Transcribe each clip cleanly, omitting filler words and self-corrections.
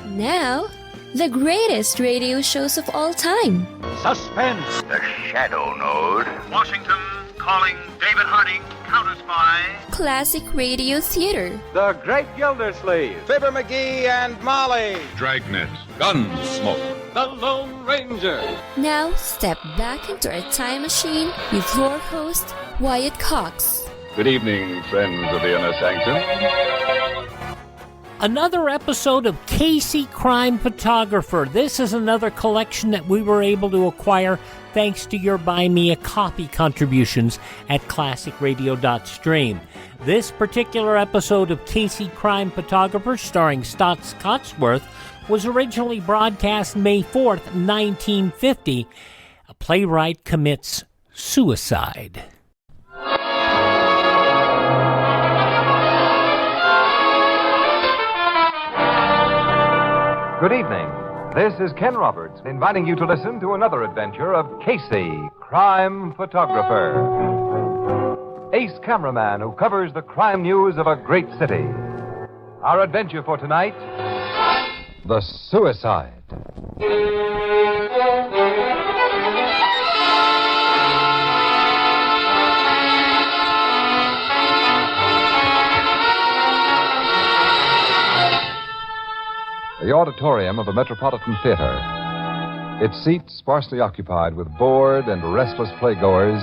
Now, the greatest radio shows of all time. Suspense. The Shadow Node. Washington calling David Harding, counter spy. Classic radio theater. The Great Gildersleeve. Fibber McGee and Molly. Dragnet. Gunsmoke. The Lone Ranger. Now, step back into our time machine with your host, Wyatt Cox. Good evening, friends of the Inner Sanctum. Another episode of Casey Crime Photographer. This is another collection that we were able to acquire thanks to your Buy Me a Copy contributions at classicradio.stream. This particular episode of Casey Crime Photographer, starring Staats Cotsworth, was originally broadcast May 4th, 1950. A playwright commits suicide. Good evening. This is Ken Roberts inviting you to listen to another adventure of Casey, crime photographer. Ace cameraman who covers the crime news of a great city. Our adventure for tonight, the suicide. The auditorium of a metropolitan theater. Its seats sparsely occupied with bored and restless playgoers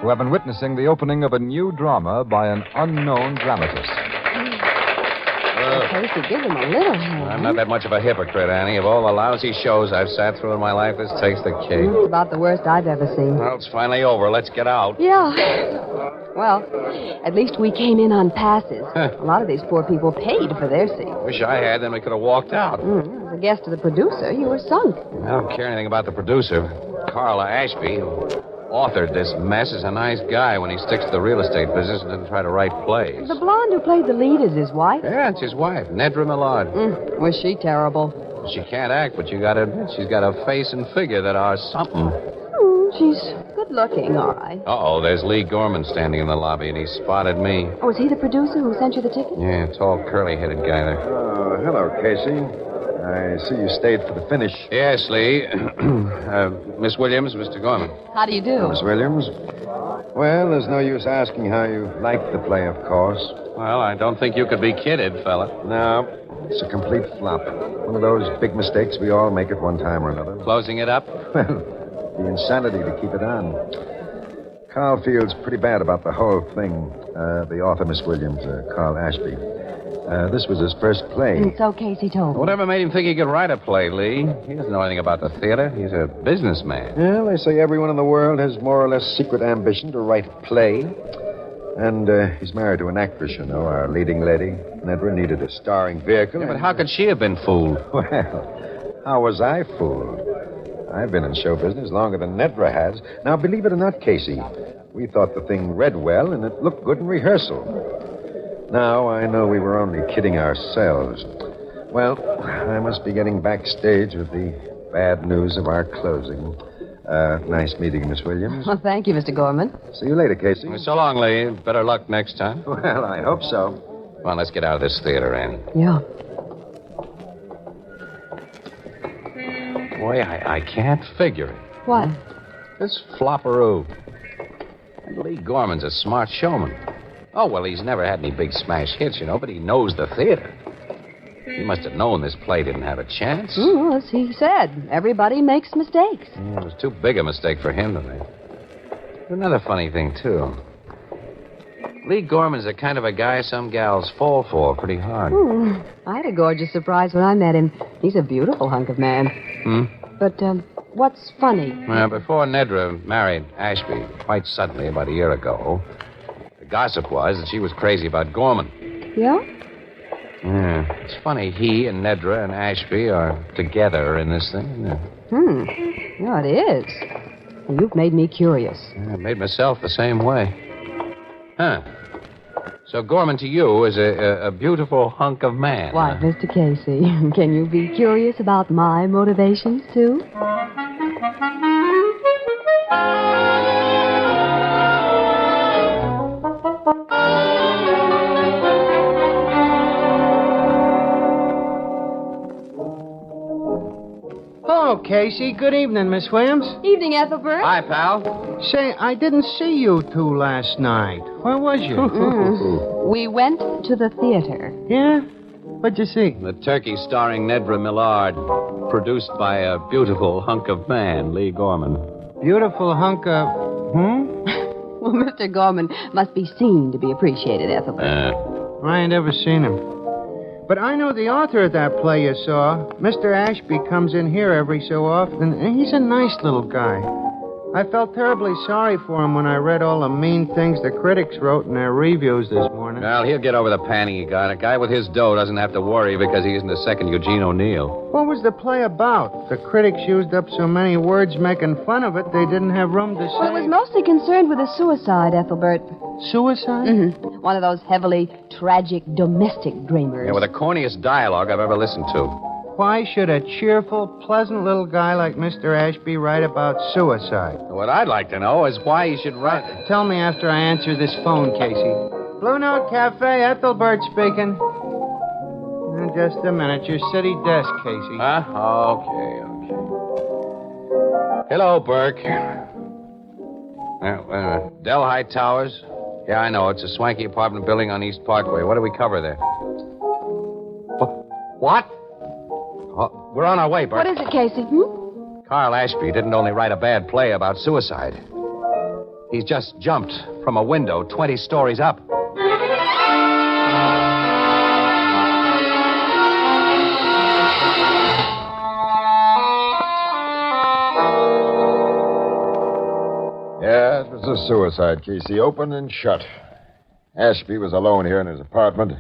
who have been witnessing the opening of a new drama by an unknown dramatist. Casey, give him a little hand. I'm not that much of a hypocrite, Annie. Of all the lousy shows I've sat through in my life, this takes the cake. It's about the worst I've ever seen. Well, it's finally over. Let's get out. Yeah. Well, at least we came in on passes. A lot of these poor people paid for their seats. Wish I had, then we could have walked out. As a guest of the producer, you were sunk. I don't care anything about the producer. Carla Ashby, who authored this mess, is a nice guy when he sticks to the real estate business and doesn't try to write plays. The blonde who played the lead is his wife? Yeah, it's his wife, Nedra Millard. Was she terrible? She can't act, but you gotta admit, she's got a face and figure that are something. She's good looking, all right. Uh-oh, there's Lee Gorman standing in the lobby, and he spotted me. Oh, is he the producer who sent you the ticket? Yeah, tall, curly-headed guy there. Oh, hello, Casey. I see you stayed for the finish. Yes, Lee. Miss Williams, Mr. Gorman. How do you do? Miss Williams? Well, there's no use asking how you liked the play, of course. Well, I don't think you could be kidded, fella. No, it's a complete flop. One of those big mistakes we all make at one time or another. Closing it up? Well, the insanity to keep it on. Carl feels pretty bad about the whole thing. The author, Miss Williams, Carl Ashby. This was his first play. And so Casey told me. Whatever made him think he could write a play, Lee? He doesn't know anything about the theater. He's a businessman. Well, they say everyone in the world has more or less secret ambition to write a play. And he's married to an actress, you know, our leading lady. Nedra needed a starring vehicle. Yeah, but how could she have been fooled? Well, how was I fooled? I've been in show business longer than Nedra has. Now, believe it or not, Casey, we thought the thing read well and it looked good in rehearsal. Now, I know we were only kidding ourselves. Well, I must be getting backstage with the bad news of our closing. Nice meeting, Miss Williams. Well, thank you, Mr. Gorman. See you later, Casey. So long, Lee. Better luck next time. Well, I hope so. Come on, let's get out of this theater, Annie. Yeah. Boy, I can't figure it. What? This flopperoo. And Lee Gorman's a smart showman. Oh, well, he's never had any big smash hits, you know, but he knows the theater. He must have known this play didn't have a chance. As he said, everybody makes mistakes. It was too big a mistake for him to make. Another funny thing, too. Lee Gorman's the kind of a guy some gals fall for pretty hard. I had a gorgeous surprise when I met him. He's a beautiful hunk of man. But, what's funny? Well, before Nedra married Ashby, quite suddenly, about a year ago, the gossip was that she was crazy about Gorman. Yeah? Yeah. It's funny, he and Nedra and Ashby are together in this thing, isn't it? Yeah, it is. You've made me curious. I made myself the same way. Huh. So Gorman to you is a beautiful hunk of man. Why, huh? Mr. Casey, can you be curious about my motivations, too? Casey. Good evening, Miss Williams. Evening, Ethelbert. Hi, pal. Say, I didn't see you two last night. Where was you? We went to the theater. Yeah? What'd you see? The Turkey starring Nedra Millard, produced by a beautiful hunk of man, Lee Gorman. Beautiful hunk of... Well, Mr. Gorman must be seen to be appreciated, Ethelbert. I ain't ever seen him. But I know the author of that play you saw. Mr. Ashby comes in here every so often, and he's a nice little guy. I felt terribly sorry for him when I read all the mean things the critics wrote in their reviews this morning. Well, he'll get over the panning he got. A guy with his dough doesn't have to worry because he isn't a second Eugene O'Neill. What was the play about? The critics used up so many words making fun of it, they didn't have room to say... Well, it was mostly concerned with a suicide, Ethelbert. Suicide? Mm-hmm. One of those heavily tragic domestic dramas. Yeah, with the corniest dialogue I've ever listened to. Why should a cheerful, pleasant little guy like Mr. Ashby write about suicide? What I'd like to know is why he should write... Tell me after I answer this phone, Casey. Blue Note Cafe, Ethelbert speaking. Just a minute. Your city desk, Casey. Huh? Okay. Hello, Burke. Delhi Towers? Yeah, I know. It's a swanky apartment building on East Parkway. What do we cover there? What? Oh, we're on our way, Burke. What is it, Casey? Carl Ashby didn't only write a bad play about suicide. He's just jumped from a window 20 stories up. Yeah, it was a suicide, Casey. Open and shut. Ashby was alone here in his apartment.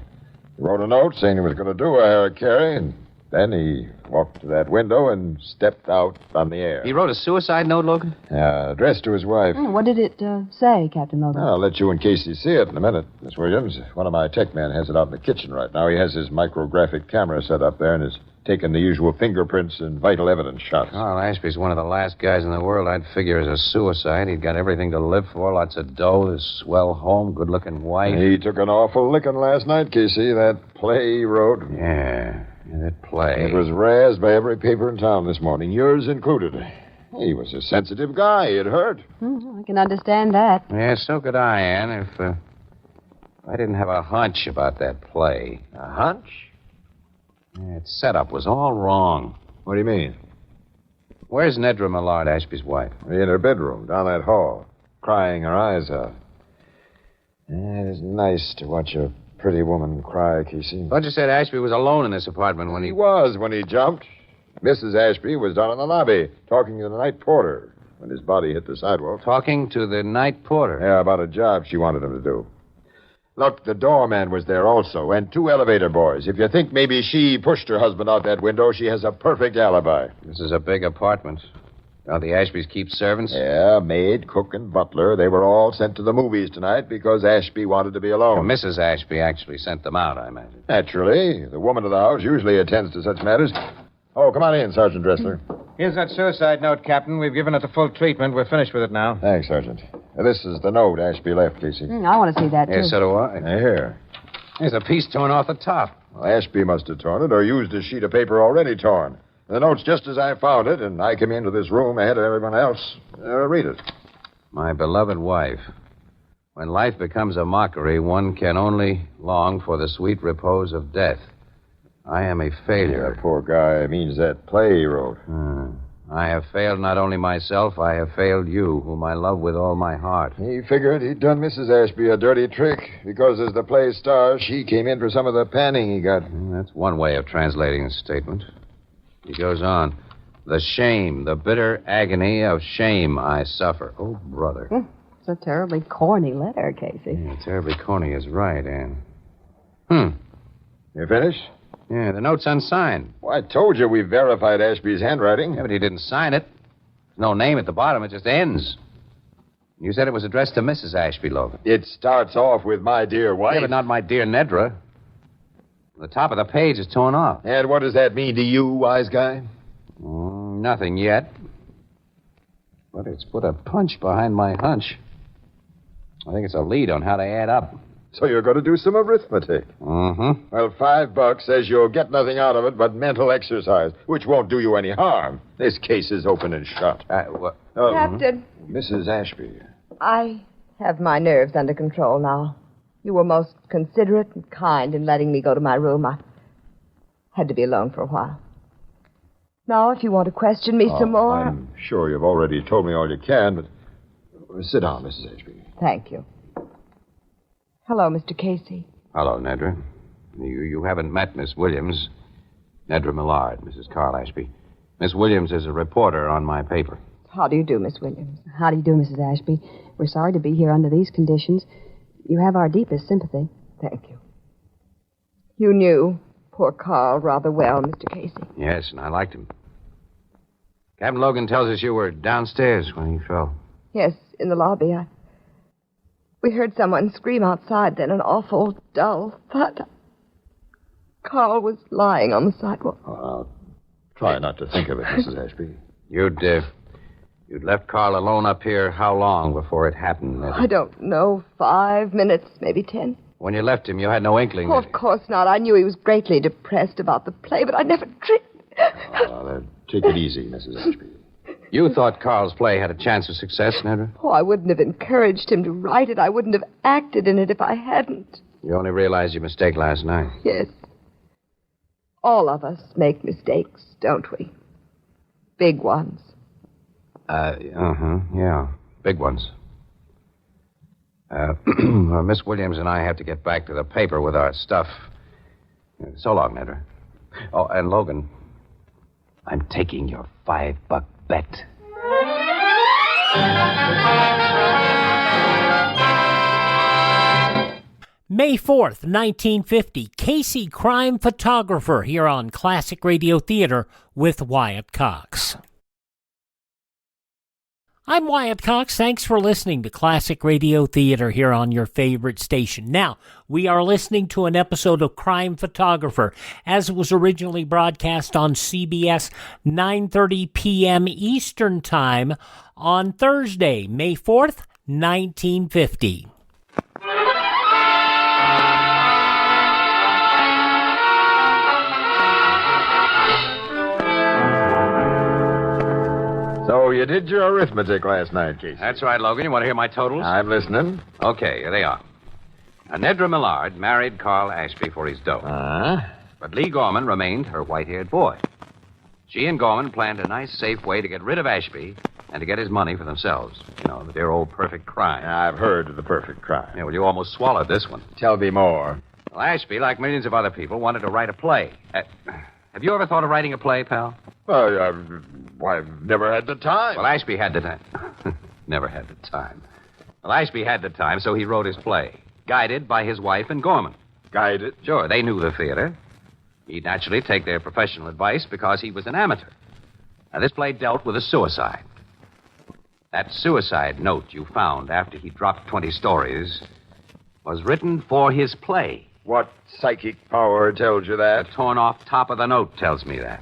He wrote a note saying he was going to do a hara-kiri, and then he walked to that window and stepped out on the air. He wrote a suicide note, Logan? Yeah, addressed to his wife. What did it say, Captain Logan? I'll let you and Casey see it in a minute, Miss Williams. One of my tech men has it out in the kitchen right now. He has his micrographic camera set up there and is taking the usual fingerprints and vital evidence shots. Carl Ashby's one of the last guys in the world I'd figure as a suicide. He'd got everything to live for, lots of dough, this swell home, good-looking wife. He took an awful licking last night, Casey. That play he wrote. Yeah, that play. It was razzed by every paper in town this morning, yours included. He was a sensitive guy. It hurt. I can understand that. Yeah, so could I, Ann, if I didn't have a hunch about that play. A hunch? Yeah, its setup was all wrong. What do you mean? Where's Nedra Millard, Ashby's wife? In her bedroom, down that hall, crying her eyes out. Yeah, it is nice to watch a pretty woman cry, Casey. Thought you said Ashby was alone in this apartment when he... He was when he jumped. Mrs. Ashby was down in the lobby talking to the night porter when his body hit the sidewalk. Talking to the night porter? Yeah, about a job she wanted him to do. Look, the doorman was there also, and 2 elevator boys. If you think maybe she pushed her husband out that window, she has a perfect alibi. This is a big apartment. Don't the Ashbys keep servants? Yeah, maid, cook, and butler. They were all sent to the movies tonight because Ashby wanted to be alone. Well, Mrs. Ashby actually sent them out, I imagine. Naturally. The woman of the house usually attends to such matters. Oh, come on in, Sergeant Dressler. Here's that suicide note, Captain. We've given it the full treatment. We're finished with it now. Thanks, Sergeant. This is the note Ashby left, Casey. I want to see that, too. Yeah, so do I. Here. There's a piece torn off the top. Well, Ashby must have torn it or used a sheet of paper already torn. The note's just as I found it, and I came into this room ahead of everyone else. Read it. My beloved wife, when life becomes a mockery, one can only long for the sweet repose of death. I am a failure. Yeah, poor guy means that play he wrote. I have failed not only myself, I have failed you, whom I love with all my heart. He figured he'd done Mrs. Ashby a dirty trick because as the play star, she came in for some of the panning he got. That's one way of translating the statement. He goes on. The shame, the bitter agony of shame I suffer. Oh, brother. It's a terribly corny letter, Casey. Yeah, terribly corny is right, Ann. You finished? Yeah, the note's unsigned. Well, I told you we verified Ashby's handwriting. Yeah, but he didn't sign it. There's no name at the bottom. It just ends. You said it was addressed to Mrs. Ashby, Logan. It starts off with my dear wife. Yeah, but not my dear Nedra. The top of the page is torn off. And what does that mean to you, wise guy? Nothing yet. But it's put a punch behind my hunch. I think it's a lead on how they add up. So you're going to do some arithmetic. Mm-hmm. Well, $5 says you'll get nothing out of it but mental exercise, which won't do you any harm. This case is open and shut. Captain. Mrs. Ashby. I have my nerves under control now. You were most considerate and kind in letting me go to my room. I had to be alone for a while. Now, if you want to question me some more... I'm sure you've already told me all you can, but sit down, Mrs. Ashby. Thank you. Hello, Mr. Casey. Hello, Nedra. You haven't met Miss Williams. Nedra Millard, Mrs. Carl Ashby. Miss Williams is a reporter on my paper. How do you do, Miss Williams? How do you do, Mrs. Ashby? We're sorry to be here under these conditions. You have our deepest sympathy. Thank you. You knew poor Carl rather well, Mr. Casey. Yes, and I liked him. Captain Logan tells us you were downstairs when he fell. Yes, in the lobby. We heard someone scream outside, then an awful, dull thud. Carl was lying on the sidewalk. I'll try not to think of it, Mrs. Ashby. You'd left Carl alone up here how long before it happened, Nedra? I don't know, 5 minutes, maybe 10. When you left him, you had no inkling Oh, of course not. I knew he was greatly depressed about the play, but I never dreamed... Take it easy, Mrs. Ashby. You thought Carl's play had a chance of success, Nedra? Oh, I wouldn't have encouraged him to write it. I wouldn't have acted in it if I hadn't. You only realized your mistake last night. Yes. All of us make mistakes, don't we? Big ones. Yeah. Big ones. Miss Williams and I have to get back to the paper with our stuff. So long, Nedra. Oh, and Logan, I'm taking your $5 bet. May 4th, 1950, Casey Crime Photographer here on Classic Radio Theater with Wyatt Cox. I'm Wyatt Cox. Thanks for listening to Classic Radio Theater here on your favorite station. Now, we are listening to an episode of Crime Photographer as it was originally broadcast on CBS 9:30 p.m. Eastern Time on Thursday, May 4th, 1950. So you did your arithmetic last night, Casey. That's right, Logan. You want to hear my totals? I'm listening. Okay, here they are. Nedra Millard married Carl Ashby for his dough. But Lee Gorman remained her white-haired boy. She and Gorman planned a nice, safe way to get rid of Ashby and to get his money for themselves. You know, the dear old perfect crime. I've heard of the perfect crime. Yeah, well, you almost swallowed this one. Tell me more. Well, Ashby, like millions of other people, wanted to write a play. Have you ever thought of writing a play, pal? I've never had the time. Well, Ashby had the time. Never had the time. Well, Ashby had the time, so he wrote his play, guided by his wife and Gorman. Guided? Sure, they knew the theater. He'd naturally take their professional advice because he was an amateur. Now, this play dealt with a suicide. That suicide note you found after he dropped 20 stories was written for his play. What psychic power tells you that? The torn off top of the note tells me that.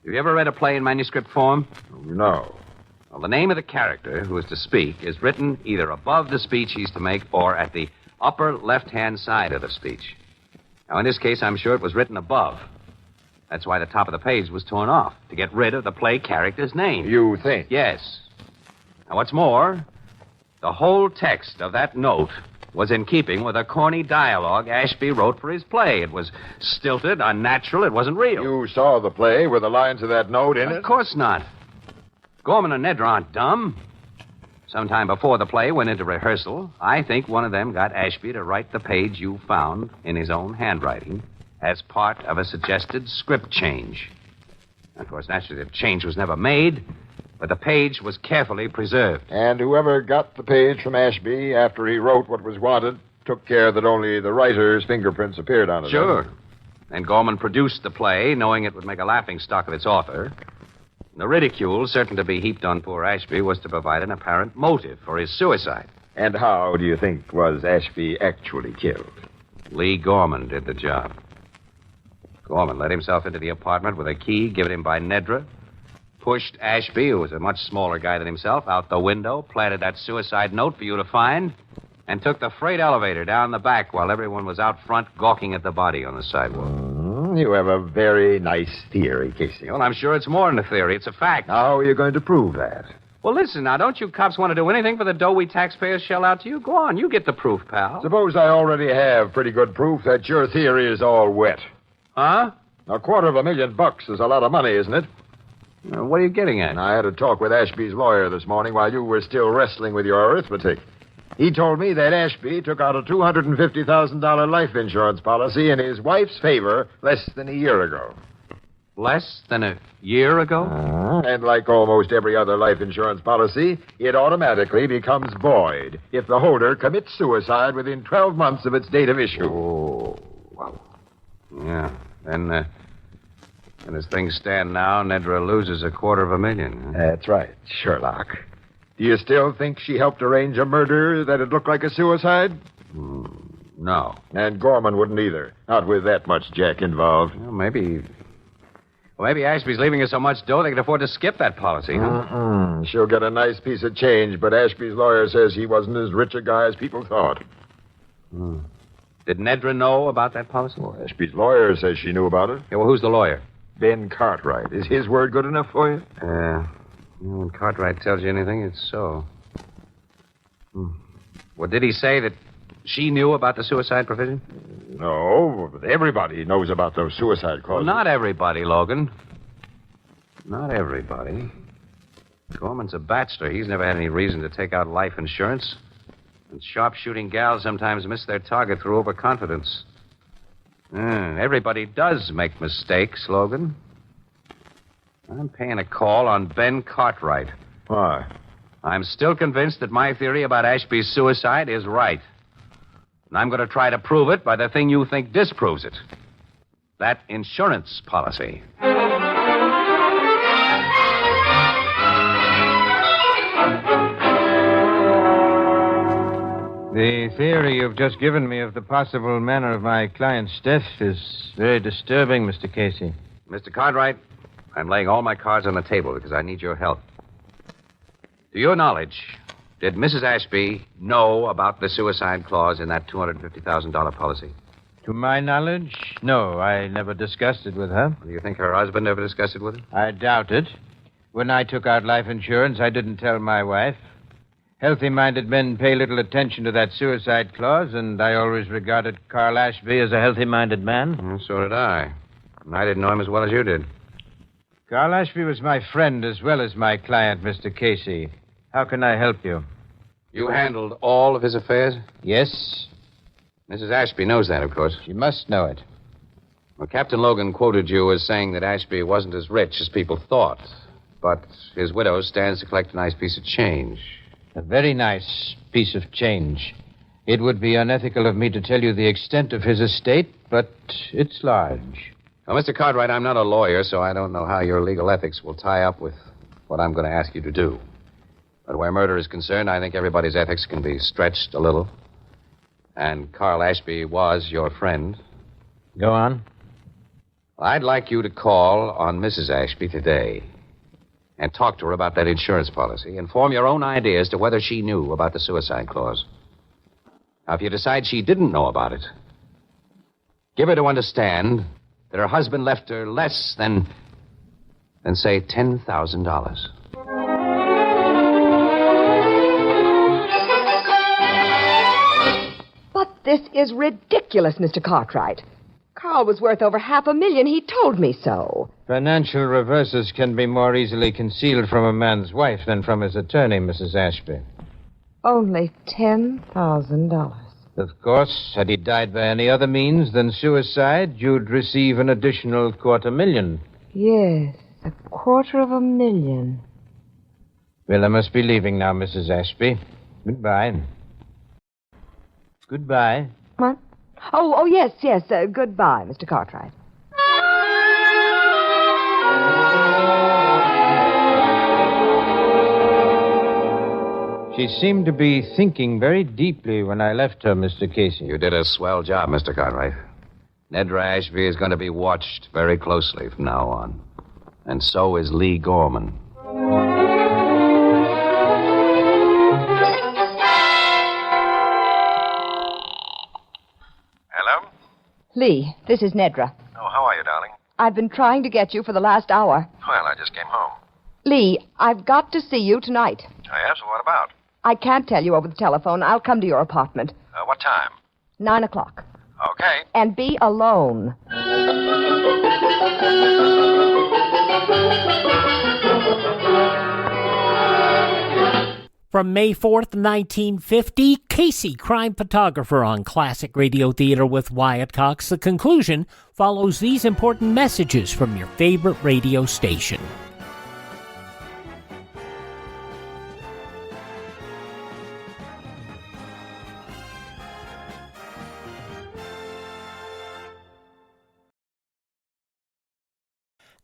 Have you ever read a play in manuscript form? No. Well, the name of the character who is to speak is written either above the speech he's to make or at the upper left-hand side of the speech. Now, in this case, I'm sure it was written above. That's why the top of the page was torn off, to get rid of the play character's name. You think? Yes. Now, what's more, the whole text of that note was in keeping with a corny dialogue Ashby wrote for his play. It was stilted, unnatural, it wasn't real. You saw the play with the lines of that note in it? Of course not. Gorman and Nedra aren't dumb. Sometime before the play went into rehearsal, I think one of them got Ashby to write the page you found in his own handwriting as part of a suggested script change. Of course, naturally, the change was never made, but the page was carefully preserved. And whoever got the page from Ashby after he wrote what was wanted took care that only the writer's fingerprints appeared on it. Sure. And Gorman produced the play, knowing it would make a laughingstock of its author. The ridicule certain to be heaped on poor Ashby was to provide an apparent motive for his suicide. And how do you think was Ashby actually killed? Lee Gorman did the job. Gorman let himself into the apartment with a key given him by Nedra, pushed Ashby, who was a much smaller guy than himself, out the window, planted that suicide note for you to find, and took the freight elevator down the back while everyone was out front gawking at the body on the sidewalk. You have a very nice theory, Casey. Well, I'm sure it's more than a theory. It's a fact. How are you going to prove that? Well, listen, now, don't you cops want to do anything for the dough we taxpayers shell out to you? Go on, you get the proof, pal. Suppose I already have pretty good proof that your theory is all wet. Huh? $250,000 is a lot of money, isn't it? What are you getting at? I had a talk with Ashby's lawyer this morning while you were still wrestling with your arithmetic. He told me that Ashby took out a $250,000 life insurance policy in his wife's favor less than a year ago. Less than a year ago? And like almost every other life insurance policy, it automatically becomes void if the holder commits suicide within 12 months of its date of issue. Oh, wow. Yeah. And as things stand now, Nedra loses $250,000. That's right, Sherlock. Do you still think she helped arrange a murder that'd look like a suicide? No. And Gorman wouldn't either. Not with that much jack involved. Well, maybe Ashby's leaving us so much dough they can afford to skip that policy, huh? She'll get a nice piece of change, but Ashby's lawyer says he wasn't as rich a guy as people thought. Did Nedra know about that policy? Well, Ashby's lawyer says she knew about it. Yeah, well, who's the lawyer? Ben Cartwright. Is his word good enough for you? When Cartwright tells you anything, it's so. Well, did he say that she knew about the suicide provision? No, but everybody knows about those suicide clauses. Well, not everybody, Logan. Not everybody. Gorman's a bachelor. He's never had any reason to take out life insurance. And sharp-shooting gals sometimes miss their target through overconfidence. Everybody does make mistakes, Logan. I'm paying a call on Ben Cartwright. Why? I'm still convinced that my theory about Ashby's suicide is right. And I'm going to try to prove it by the thing you think disproves it. That insurance policy. The theory you've just given me of the possible manner of my client's death is very disturbing, Mr. Casey. Mr. Cartwright, I'm laying all my cards on the table because I need your help. To your knowledge, did Mrs. Ashby know about the suicide clause in that $250,000 policy? To my knowledge, no. I never discussed it with her. Do you think her husband ever discussed it with her? I doubt it. When I took out life insurance, I didn't tell my wife. Healthy-minded men pay little attention to that suicide clause, and I always regarded Carl Ashby as a healthy-minded man. So did I. And I didn't know him as well as you did. Carl Ashby was my friend as well as my client, Mr. Casey. How can I help you? You handled all of his affairs? Yes. Mrs. Ashby knows that, of course. She must know it. Well, Captain Logan quoted you as saying that Ashby wasn't as rich as people thought, but his widow stands to collect a nice piece of change. A very nice piece of change. It would be unethical of me to tell you the extent of his estate, but it's large. Well, Mr. Cartwright, I'm not a lawyer, so I don't know how your legal ethics will tie up with what I'm going to ask you to do. But where murder is concerned, I think everybody's ethics can be stretched a little. And Carl Ashby was your friend. Go on. Well, I'd like you to call on Mrs. Ashby today and talk to her about that insurance policy and form your own idea as to whether she knew about the suicide clause. Now, if you decide she didn't know about it, give her to understand that her husband left her less than say, $10,000. But this is ridiculous, Mr. Cartwright. Carl was worth over $500,000. He told me so. Financial reverses can be more easily concealed from a man's wife than from his attorney, Mrs. Ashby. Only $10,000. Of course, had he died by any other means than suicide, you'd receive an additional $250,000. Yes, $250,000. Well, I must be leaving now, Mrs. Ashby. Goodbye. Goodbye. What? Oh, yes. Goodbye, Mr. Cartwright. She seemed to be thinking very deeply when I left her, Mr. Casey. You did a swell job, Mr. Cartwright. Nedra Ashby is going to be watched very closely from now on. And so is Lee Gorman. Lee, this is Nedra. Oh, how are you, darling? I've been trying to get you for the last hour. Well, I just came home. Lee, I've got to see you tonight. Oh, yes? What about? I can't tell you over the telephone. I'll come to your apartment. What time? 9 o'clock. Okay. And be alone. From May 4th, 1950, Casey, crime photographer on Classic Radio Theater with Wyatt Cox. The conclusion follows these important messages from your favorite radio station.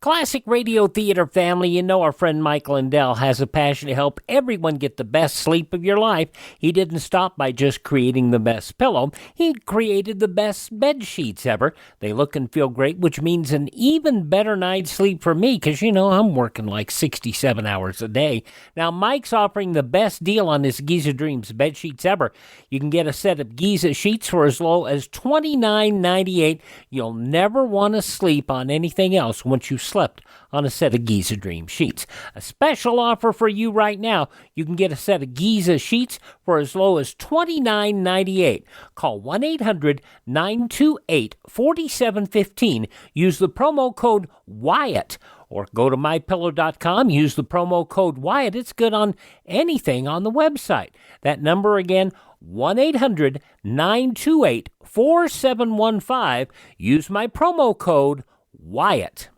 Classic Radio Theater family, you know our friend Mike Lindell has a passion to help everyone get the best sleep of your life. He didn't stop by just creating the best pillow. He created the best bed sheets ever. They look and feel great, which means an even better night's sleep for me because, I'm working like 67 hours a day. Now, Mike's offering the best deal on his Giza Dreams bed sheets ever. You can get a set of Giza sheets for as low as $29.98. You'll never want to sleep on anything else once you slept on a set of Giza Dream sheets. A special offer for you right now. You can get a set of Giza sheets for as low as $29.98. Call 1-800-928-4715. Use the promo code Wyatt. Or go to mypillow.com, use the promo code Wyatt. It's good on anything on the website. That number again, 1-800-928-4715. Use my promo code Wyatt.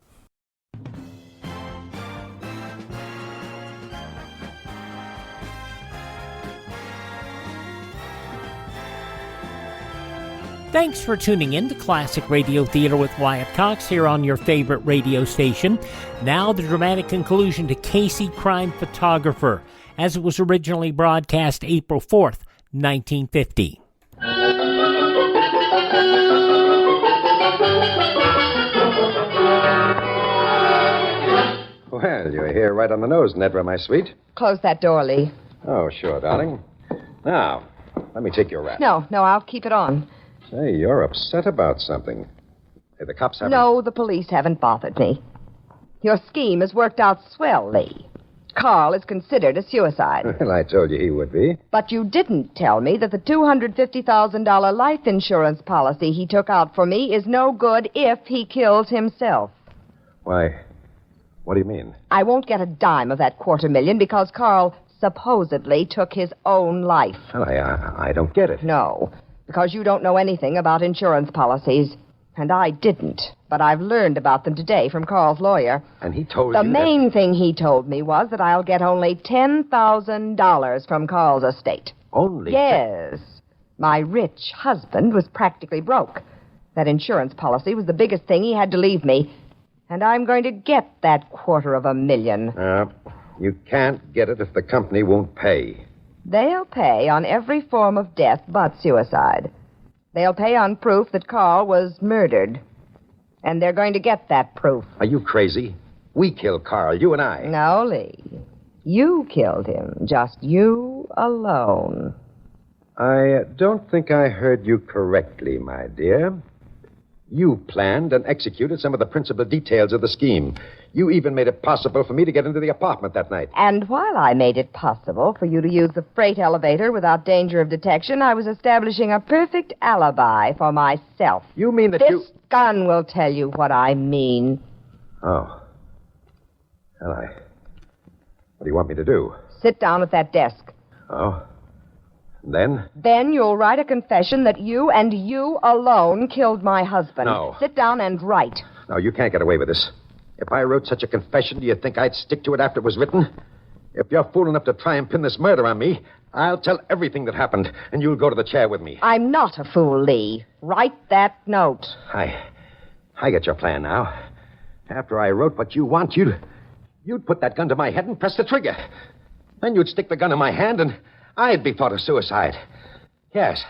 Thanks for tuning in to Classic Radio Theater with Wyatt Cox here on your favorite radio station. Now the dramatic conclusion to Casey, Crime Photographer, as it was originally broadcast April 4th, 1950. Well, you're here right on the nose, Nedra, my sweet. Close that door, Lee. Oh, sure, darling. Now, let me take your wrap. No, I'll keep it on. Say, you're upset about something. Hey, the cops haven't... No, the police haven't bothered me. Your scheme has worked out swell, Lee. Carl is considered a suicide. Well, I told you he would be. But you didn't tell me that the $250,000 life insurance policy he took out for me is no good if he kills himself. Why, what do you mean? I won't get a dime of that $250,000 because Carl supposedly took his own life. Well, I don't get it. No, because you don't know anything about insurance policies. And I didn't. But I've learned about them today from Carl's lawyer. And he told you The main thing he told me was that I'll get only $10,000 from Carl's estate. Only? Yes. My rich husband was practically broke. That insurance policy was the biggest thing he had to leave me. And I'm going to get that $250,000. You can't get it if the company won't pay. They'll pay on every form of death but suicide. They'll pay on proof that Carl was murdered. And they're going to get that proof. Are you crazy? We killed Carl, you and I. No, Lee. You killed him. Just you alone. I don't think I heard you correctly, my dear. You planned and executed some of the principal details of the scheme. You even made it possible for me to get into the apartment that night. And while I made it possible for you to use the freight elevator without danger of detection, I was establishing a perfect alibi for myself. You mean that This gun will tell you what I mean. Oh. Well, what do you want me to do? Sit down at that desk. Oh. And then? Then you'll write a confession that you and you alone killed my husband. No. Sit down and write. No, you can't get away with this. If I wrote such a confession, do you think I'd stick to it after it was written? If you're fool enough to try and pin this murder on me, I'll tell everything that happened, and you'll go to the chair with me. I'm not a fool, Lee. Write that note. I get your plan now. After I wrote what you want, you'd put that gun to my head and press the trigger. Then you'd stick the gun in my hand, and I'd be thought of suicide. Yes,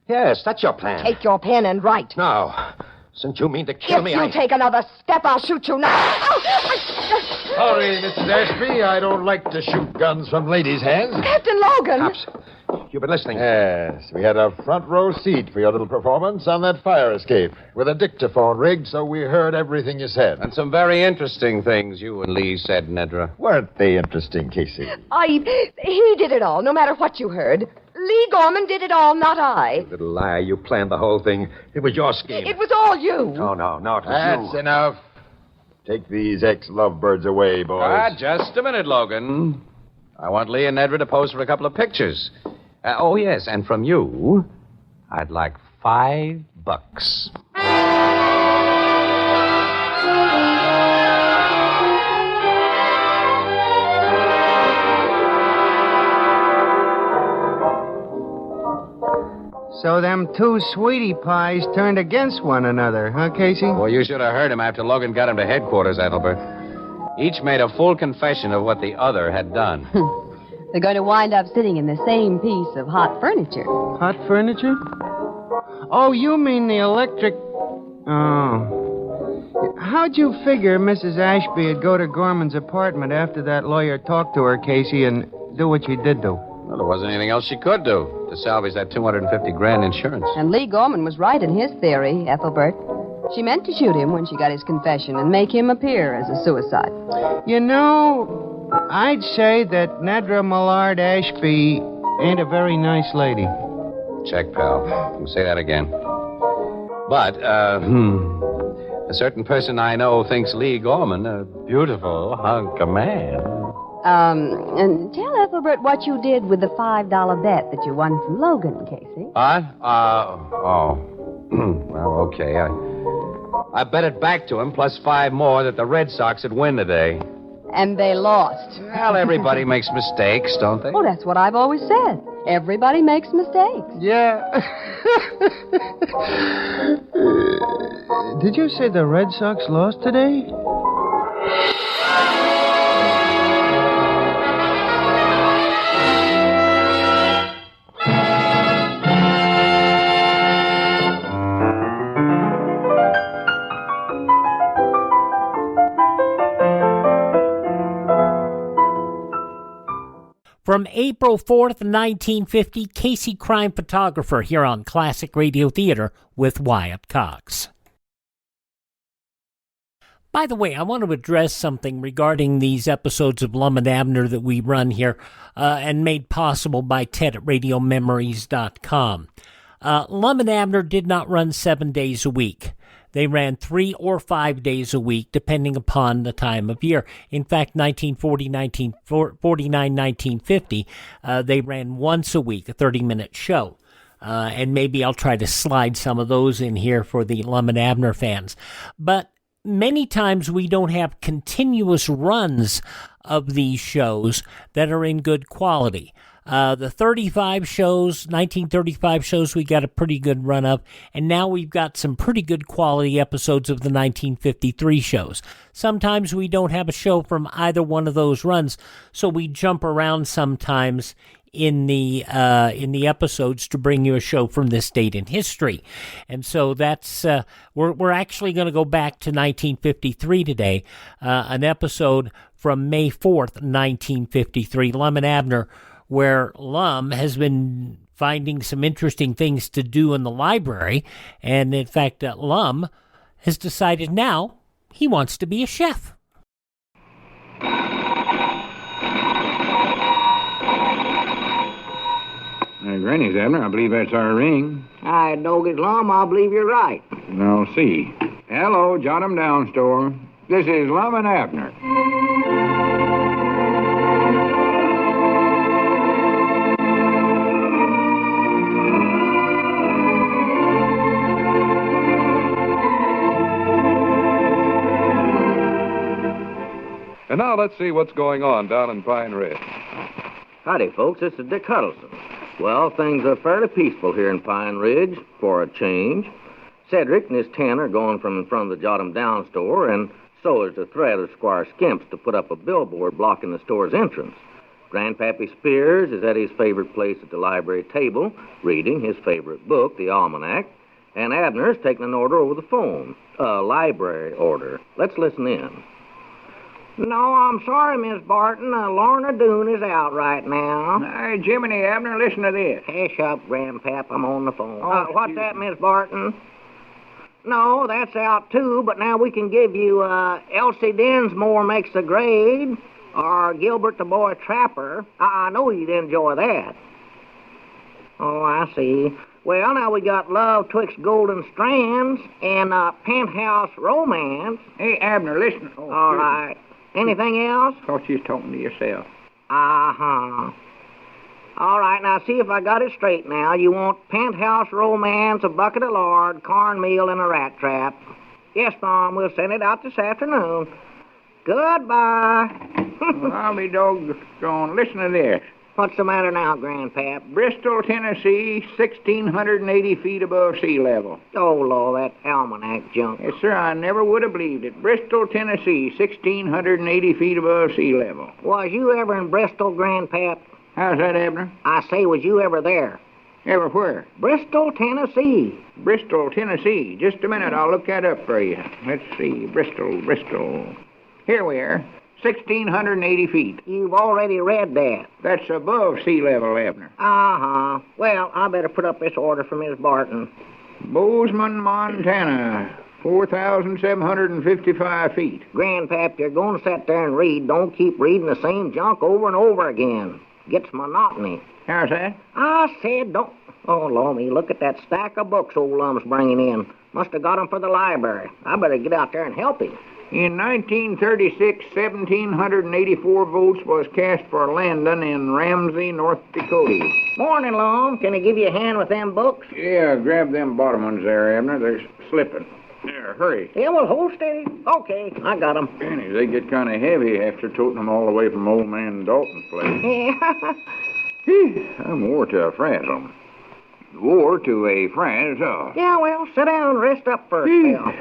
that's your plan. Take your pen and write. No. Since you mean to kill me, If you take another step, I'll shoot you now. Sorry, Mrs. Ashby. I don't like to shoot guns from ladies' hands. Captain Logan. Cops, you've been listening. Yes, we had a front row seat for your little performance on that fire escape with a dictaphone rigged so we heard everything you said. And some very interesting things you and Lee said, Nedra. Weren't they interesting, Casey? He did it all, no matter what you heard. Lee Gorman did it all, not I. You little liar, you planned the whole thing. It was your scheme. It was all you. No, it was That's you. enough. Take these ex-lovebirds away, boys. Just a minute, Logan. I want Lee and Nedra to pose for a couple of pictures. Oh, yes, and from you, I'd like $5. So them two sweetie pies turned against one another, huh, Casey? Well, you should have heard him after Logan got him to headquarters, Ethelbert. Each made a full confession of what the other had done. They're going to wind up sitting in the same piece of hot furniture. Hot furniture? Oh, you mean the electric... Oh. How'd you figure Mrs. Ashby'd go to Gorman's apartment after that lawyer talked to her, Casey, and do what she did do? Well, there wasn't anything else she could do to salvage that $250,000 insurance. And Lee Gorman was right in his theory, Ethelbert. She meant to shoot him when she got his confession and make him appear as a suicide. You know, I'd say that Nedra Millard Ashby ain't a very nice lady. Check, pal. You say that again. But, a certain person I know thinks Lee Gorman a beautiful hunk of man. And tell Ethelbert what you did with the $5 bet that you won from Logan, Casey. What? Well, okay. I bet it back to him, plus 5 more, that the Red Sox would win today. And they lost. Well, everybody makes mistakes, don't they? Oh, that's what I've always said. Everybody makes mistakes. Yeah. Did you say the Red Sox lost today? From April 4th, 1950, Casey Crime Photographer here on Classic Radio Theater with Wyatt Cox. By the way, I want to address something regarding these episodes of Lum and Abner that we run here and made possible by Ted at RadioMemories.com. Lum and Abner did not run 7 days a week. They ran 3 or 5 days a week, depending upon the time of year. In fact, 1949, 1950, they ran once a week, a 30-minute show. And maybe I'll try to slide some of those in here for the Lum and Abner fans. But many times we don't have continuous runs of these shows that are in good quality. The 1935 shows, we got a pretty good run of, and now we've got some pretty good quality episodes of the 1953 shows. Sometimes we don't have a show from either one of those runs, so we jump around sometimes in the episodes to bring you a show from this date in history. And so that's we're actually going to go back to 1953 today, an episode from May 4th, 1953, Lum and Abner, where Lum has been finding some interesting things to do in the library. And in fact, Lum has decided now he wants to be a chef. Granny's, Abner. I believe that's our ring. I don't get Lum. I believe you're right. I'll see. Hello, Jot 'em Down store. This is Lum and Abner. And now let's see what's going on down in Pine Ridge. Howdy, folks. This is Dick Huddleston. Well, things are fairly peaceful here in Pine Ridge, for a change. Cedric and his 10 are going from in front of the Jot 'em Down store, and so is the threat of Squire Skimps to put up a billboard blocking the store's entrance. Grandpappy Spears is at his favorite place at the library table, reading his favorite book, the Almanac, and Abner's taking an order over the phone, a library order. Let's listen in. No, I'm sorry, Miss Barton. Lorna Doone is out right now. Hey, Jiminy Abner, listen to this. Hush up, Grandpap. I'm on the phone. Oh, what's that, Miss Barton? No, that's out too, but now we can give you Elsie Dinsmore Makes the Grade or Gilbert the Boy Trapper. I know you'd enjoy that. Oh, I see. Well, now we got Love Twixt Golden Strands and Penthouse Romance. Hey, Abner, listen. Oh, all right. Anything else? Thought you was talking to yourself. Uh-huh. All right, now see if I got it straight now. You want Penthouse Romance, a bucket of lard, cornmeal, and a rat trap. Yes, Mom, we'll send it out this afternoon. Goodbye. Well, I'll be doggone. Listen to this. What's the matter now, Grandpap? Bristol, Tennessee, 1,680 feet above sea level. Oh, Lord, that almanac junk. Yes, sir, I never would have believed it. Bristol, Tennessee, 1,680 feet above sea level. Was you ever in Bristol, Grandpap? How's that, Abner? I say, was you ever there? Ever where? Bristol, Tennessee. Bristol, Tennessee. Just a minute, I'll look that up for you. Let's see, Bristol. Here we are. 1,680 feet. You've already read that. That's above sea level, Abner. Uh-huh. Well, I better put up this order for Miss Barton. Bozeman, Montana, 4,755 feet. Grandpap, you're going to sit there and read. Don't keep reading the same junk over and over again. Gets monotony. How's that? I said don't... Oh, Lommy, look at that stack of books old Lum's bringing in. Must have got 'em for the library. I better get out there and help him. In 1936, 1,784 votes was cast for Landon in Ramsey, North Dakota. Morning, Lum. Can I give you a hand with them books? Yeah, grab them bottom ones there, Abner. They're slipping. There, hurry. Yeah, well, hold steady. Okay, I got 'em. Penny, they get kind of heavy after toting them all the way from old man Dalton's place. Yeah. I'm wore to a frazzle. Wore to a frazzle. Yeah, well, sit down and rest up first, Bill.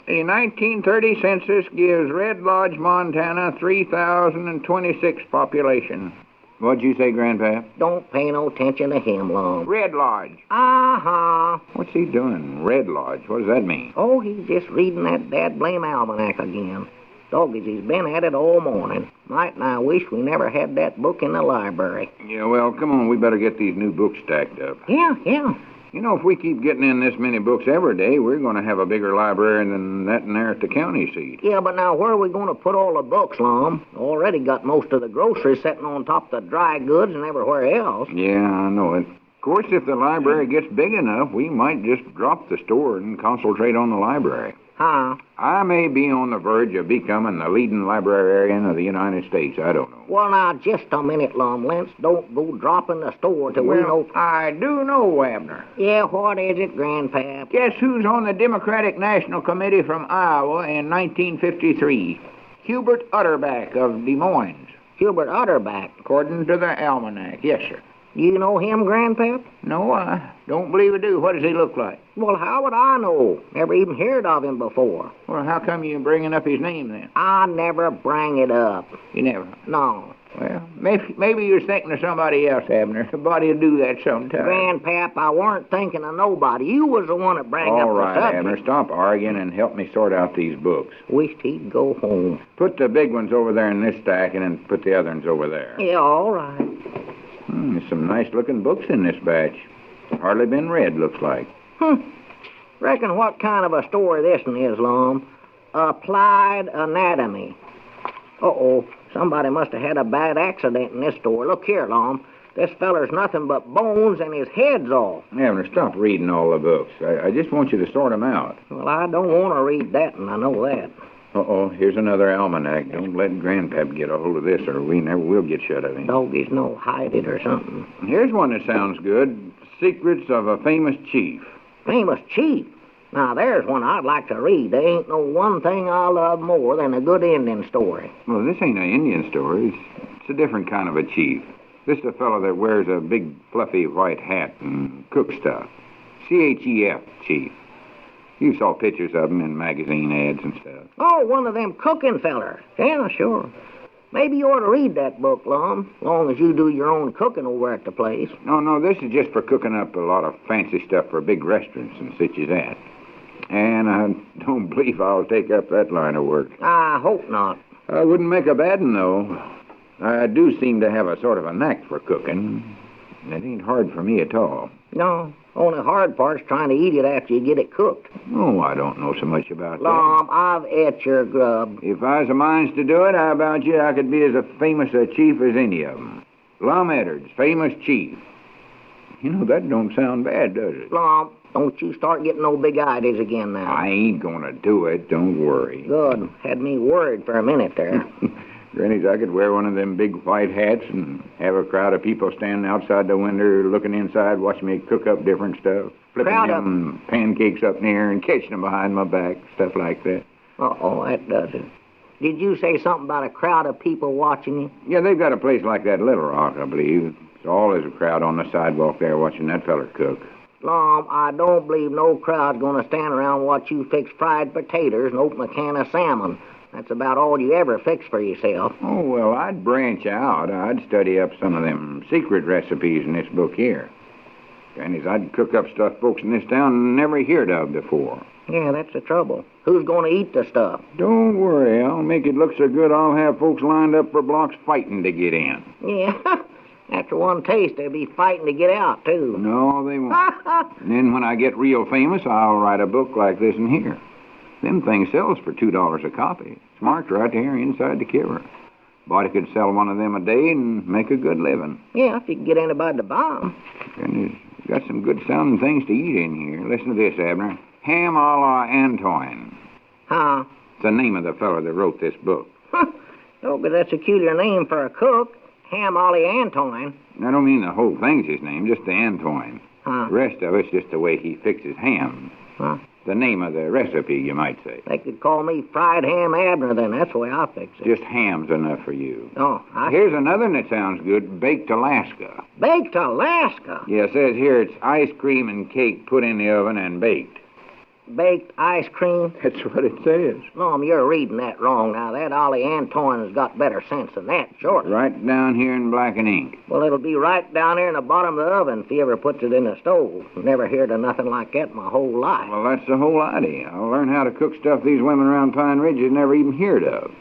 The 1930 census gives Red Lodge, Montana, 3,026 population. What'd you say, Grandpa? Don't pay no attention to him, Lum. Red Lodge. Uh-huh. What's he doing? Red Lodge. What does that mean? Oh, he's just reading that dad-blame almanac again. Doggies, he's been at it all morning. Might I wish we never had that book in the library. Yeah, well, come on. We better get these new books stacked up. Yeah. You know, if we keep getting in this many books every day, we're going to have a bigger library than that in there at the county seat. Yeah, but now where are we going to put all the books, Lum? Already got most of the groceries sitting on top of the dry goods and everywhere else. Yeah, I know it. Of course, if the library gets big enough, we might just drop the store and concentrate on the library. Huh? I may be on the verge of becoming the leading librarian of the United States. I don't know. Well, now, just a minute, Lum. Let's don't go dropping the store till we know... I do know, Abner. Yeah, what is it, Grandpap? Guess who's on the Democratic National Committee from Iowa in 1953? Hubert Utterback of Des Moines. Hubert Utterback? According to the almanac, yes, sir. You know him, Grandpap? No, I don't believe I do. What does he look like? Well, how would I know? Never even heard of him before. Well, how come you bringing up his name, then? I never bring it up. You never? No. Well, maybe you're thinking of somebody else, Abner. Somebody will do that sometime. Grandpap, I weren't thinking of nobody. You was the one that bring up the subject. All right, Abner, stop arguing and help me sort out these books. Wished he'd go home. Put the big ones over there in this stack and then put the other ones over there. Yeah, all right. There's some nice-looking books in this batch. Hardly been read, looks like. Reckon what kind of a story this one is, Lum? Applied Anatomy. Uh-oh. Somebody must have had a bad accident in this story. Look here, Lum. This feller's nothing but bones and his head's off. Abner, stop reading all the books. I just want you to sort them out. Well, I don't want to read that, and I know that. Uh-oh, here's another almanac. Don't let Grandpap get a hold of this, or we never will get shut of him. Doggies know hide it or something. Here's one that sounds good. Secrets of a Famous Chief. Famous chief? Now, there's one I'd like to read. There ain't no one thing I love more than a good Indian story. Well, this ain't an Indian story. It's a different kind of a chief. This is a fellow that wears a big, fluffy white hat and cooks stuff. C-H-E-F, chief. You saw pictures of him in magazine ads and stuff. Oh, one of them cooking fellers. Yeah, sure. Maybe you ought to read that book, Lum, long as you do your own cooking over at the place. No, this is just for cooking up a lot of fancy stuff for big restaurants and such as that. And I don't believe I'll take up that line of work. I hope not. I wouldn't make a bad one, though. I do seem to have a sort of a knack for cooking. It ain't hard for me at all. No, only hard part's trying to eat it after you get it cooked. Oh, I don't know so much about Lum, I've ate your grub. If I was a minds to do it, how about you? I could be as famous a chief as any of them. Lum Edwards, famous chief. You know, that don't sound bad, does it? Lum, don't you start getting no big ideas again now. I ain't gonna do it, don't worry. Good. Had me worried for a minute there. Granny's, I could wear one of them big white hats and have a crowd of people standing outside the window looking inside, watching me cook up different stuff. Flipping them pancakes up in the air and catching them behind my back, stuff like that. Uh-oh, that does it. Did you say something about a crowd of people watching you? Yeah, they've got a place like that in Little Rock, I believe. There's always a crowd on the sidewalk there watching that feller cook. Lum, I don't believe no crowd's going to stand around and watch you fix fried potatoes and open a can of salmon. That's about all you ever fix for yourself. Oh, well, I'd branch out. I'd study up some of them secret recipes in this book here. Granny's, I'd cook up stuff folks in this town never heard of before. Yeah, that's the trouble. Who's going to eat the stuff? Don't worry. I'll make it look so good I'll have folks lined up for blocks fighting to get in. Yeah. After one taste, they'll be fighting to get out, too. No, they won't. And then when I get real famous, I'll write a book like this in here. Them things sells for $2 a copy. It's marked right there inside the cover. Body could sell one of them a day and make a good living. Yeah, if you can get anybody to buy them. And there's got some good sounding things to eat in here. Listen to this, Abner. Ham a la Antoine. Huh? It's the name of the fellow that wrote this book. Oh, but that's a peculiar name for a cook. Ham Ollie Antoine. I don't mean the whole thing's his name, just the Antoine. Huh? The rest of it's just the way he fixes ham. Huh? The name of the recipe, you might say. They could call me Fried Ham Abner, then. That's the way I fix it. Just ham's enough for you. Oh, Here's another one that sounds good, Baked Alaska. Baked Alaska? Yeah, it says here it's ice cream and cake put in the oven and baked. Baked ice cream? That's what it says. Mom, you're reading that wrong now. That Ollie Antoine has got better sense than that, sure. Right down here in black and ink. Well, it'll be right down there in the bottom of the oven if he ever puts it in the stove. Never heard of nothing like that my whole life. Well, that's the whole idea. I'll learn how to cook stuff these women around Pine Ridge had never even heard of.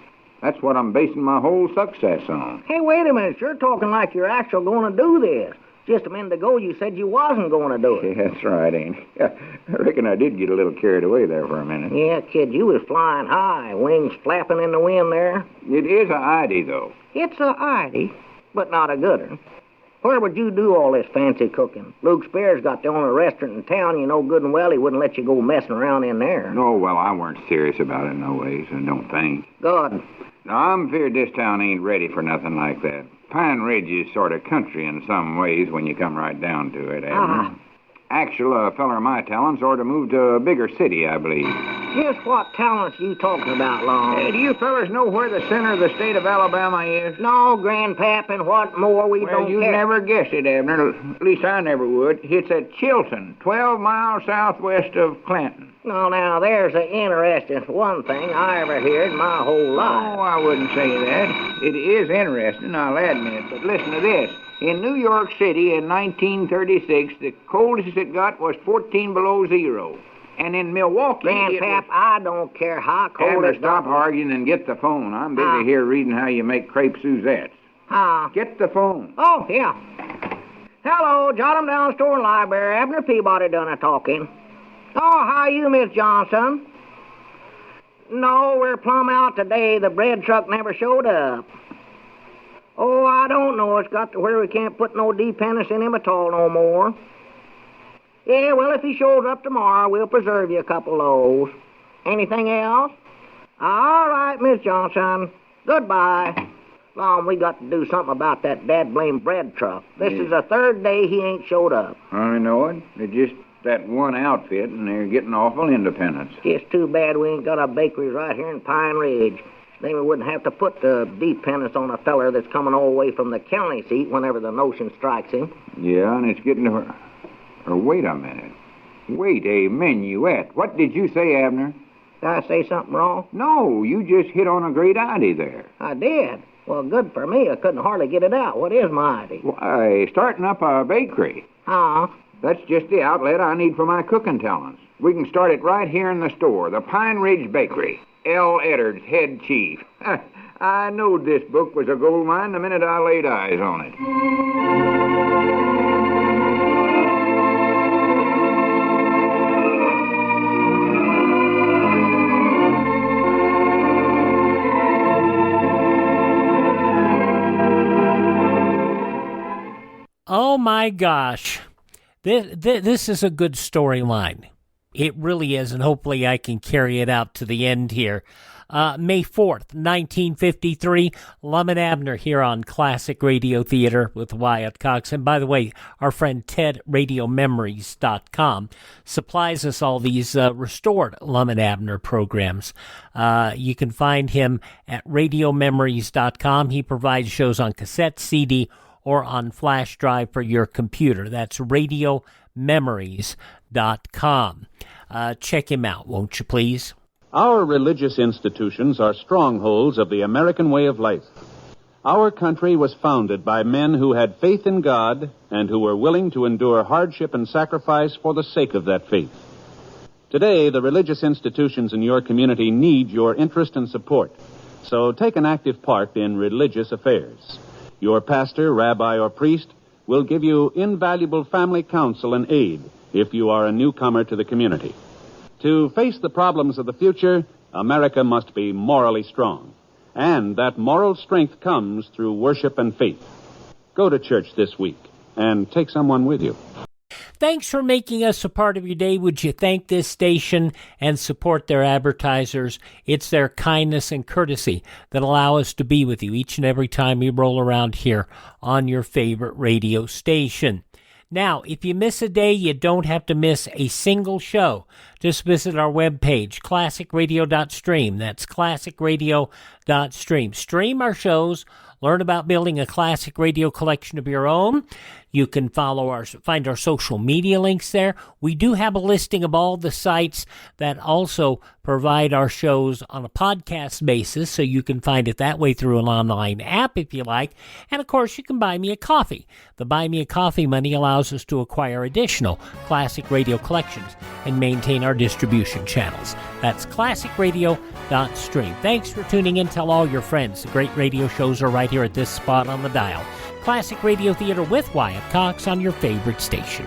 That's what I'm basing my whole success on. Hey, wait a minute. You're talking like you're actually going to do this. Just a minute ago, you said you wasn't going to do it. Yeah, that's right, ain't it? I reckon I did get a little carried away there for a minute. Yeah, kid, you was flying high, wings flapping in the wind there. It is a idea, though. It's a idea, but not a good one. Where would you do all this fancy cooking? Luke Spears got the only restaurant in town. You know good and well he wouldn't let you go messing around in there. Oh, well, I weren't serious about it no ways, I don't think. Good. Now, I'm feared this town ain't ready for nothing like that. Pine Ridge is sort of country in some ways when you come right down to it, Abner. Actually, a feller of my talents ought to move to a bigger city, I believe. Just what talents you talking about, Long? Hey, do you fellers know where the center of the state of Alabama is? No, Grandpap, and what more we don't you care. Never guess it, Abner. At least I never would. It's at Chilton, 12 miles southwest of Clinton. No, now, there's an interesting one thing I ever heard in my whole life. Oh, I wouldn't say that. It is interesting, I'll admit. But listen to this. In New York City in 1936, the coldest it got was 14 below zero. And in Milwaukee... Grandpap, I don't care how cold Abner, it stop got. arguing and get the phone. I'm busy here reading how you make crepe Suzettes. Get the phone. Oh, yeah. Hello, jot 'em down store and library. Abner Peabody done a talking. Oh, how you, Miss Johnson? No, we're plumb out today. The bread truck never showed up. Oh, I don't know. It's got to where we can't put no dependence in him at all no more. Yeah, well, if he shows up tomorrow, we'll preserve you a couple of those. Anything else? All right, Miss Johnson. Goodbye. Long, we got to do something about that dad-blame bread truck. This is the third day he ain't showed up. I know it. It's just that one outfit, and they're getting awful independence. It's too bad we ain't got a bakery right here in Pine Ridge. Then we wouldn't have to put the dependence on a feller that's coming all the way from the county seat whenever the notion strikes him. Yeah, and it's getting to her. Or wait a minute. Wait, a minuet. What did you say, Abner? Did I say something wrong? No, you just hit on a great idea there. I did. Well, good for me. I couldn't hardly get it out. What is my idea? Why, starting up a bakery. Huh? That's just the outlet I need for my cooking talents. We can start it right here in the store, the Pine Ridge Bakery. L. Edwards, head chief. I knowed this book was a gold mine the minute I laid eyes on it. Oh my gosh. This is a good storyline. It really is, and hopefully I can carry it out to the end here. May 4th, 1953, Lum and Abner here on Classic Radio Theater with Wyatt Cox. And by the way, our friend Ted, RadioMemories.com, supplies us all these restored Lum and Abner programs. You can find him at RadioMemories.com. He provides shows on cassette, CD, or on flash drive for your computer. That's RadioMemories.com. Check him out, won't you please? Our religious institutions are strongholds of the American way of life. Our country was founded by men who had faith in God and who were willing to endure hardship and sacrifice for the sake of that faith. Today, the religious institutions in your community need your interest and support, so take an active part in religious affairs. Your pastor, rabbi, or priest will give you invaluable family counsel and aid if you are a newcomer to the community. To face the problems of the future, America must be morally strong. And that moral strength comes through worship and faith. Go to church this week and take someone with you. Thanks for making us a part of your day. Would you thank this station and support their advertisers? It's their kindness and courtesy that allow us to be with you each and every time we roll around here on your favorite radio station. Now, if you miss a day, you don't have to miss a single show. Just visit our webpage, classicradio.stream. That's classicradio.stream. Stream our shows. Learn about building a classic radio collection of your own. You can find our social media links there. We do have a listing of all the sites that also provide our shows on a podcast basis, so you can find it that way through an online app if you like. And of course, you can buy me a coffee. The Buy Me a Coffee money allows us to acquire additional classic radio collections and maintain our distribution channels. That's classicradio.stream. Thanks for tuning in. Tell all your friends. The great radio shows are right here at this spot on the dial. Classic Radio Theater with Wyatt Cox on your favorite station.